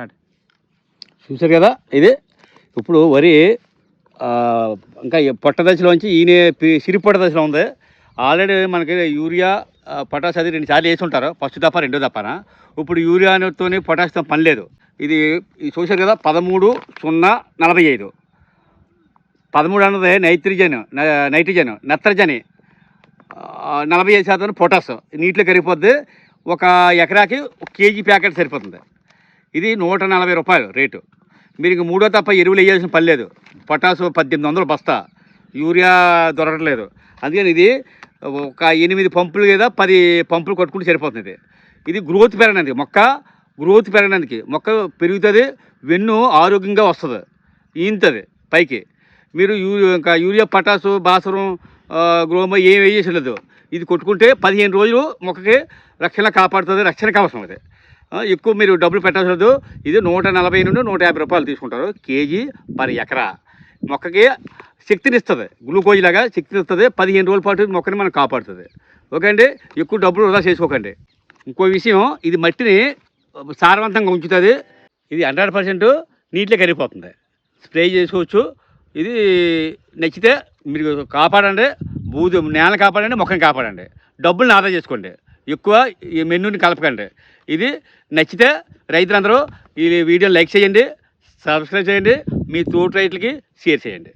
Start. చూసారు కదా, ఇది ఇప్పుడు వరి ఇంకా పొట్ట దశలోంచి ఈయన సిరిపొట్ట దశలో ఉంది. ఆల్రెడీ మనకి యూరియా పొటాష్ అది 2 సార్లు వేసి ఉంటారు, ఫస్ట్ దఫా రెండో దఫాన. ఇప్పుడు యూరియాతో పొటాష్తో పని లేదు. ఇది చూసారు కదా, 13,045. 13 అన్నది నైట్రోజన్, నత్రజని, 45% పొటాష్ నీటిలో కరిగిపోద్ది. ఒక ఎకరాకి 1 కేజీ ప్యాకెట్ సరిపోతుంది. ఇది 140 రూపాయలు రేటు. మీరు ఇంక మూడో తప్ప ఎరువులు వేయాల్సిన పని లేదు. పొటాసు 1800 బస్తా, యూరియా దొరకట్లేదు. అందుకని ఇది ఒక 8 పంపులు లేదా 10 పంపులు కొట్టుకుంటే సరిపోతుంది. ఇది గ్రోత్ పెరగడానికి, గ్రోత్ పెరగడానికి మొక్క పెరుగుతుంది, వెన్ను ఆరోగ్యంగా వస్తుంది, ఈంతుంది పైకి. మీరు ఇంకా యూరియా, పొటాసు, భాస్వరం, గ్రోమ ఏం వేయలేదు. ఇది కొట్టుకుంటే 15 రోజులు మొక్కకి రక్షణ కాపాడుతుంది, రక్షణ కవచం అది. ఎక్కువ మీరు డబ్బులు పెట్టాల్సి లేదు. ఇది 140 నుండి 150 రూపాయలు తీసుకుంటారు కేజీ పర్ ఎకరా. మొక్కకి శక్తినిస్తుంది, గ్లూకోజ్ లాగా శక్తినిస్తుంది. 15 రోజుల పాటు మొక్కని మనం కాపాడుతుంది. ఓకే అండి, ఎక్కువ డబ్బులు వృధా చేసుకోకండి. ఇంకో విషయం, ఇది మట్టిని సారవంతంగా ఉంచుతుంది. ఇది 100% నీటిలో కరిగిపోతుంది, స్ప్రే చేసుకోవచ్చు. ఇది నచ్చితే మీరు కాపాడండి, నేల కాపాడండి, మొక్కని కాపాడండి, డబ్బుల్ని ఆదా చేసుకోండి, ఎక్కువ ఈ మెనూని కలపకండి. ఇది నచ్చితే రైతులందరూ ఈ వీడియోని లైక్ చేయండి, సబ్స్క్రైబ్ చేయండి, మీ తోటి రైతులకి షేర్ చేయండి.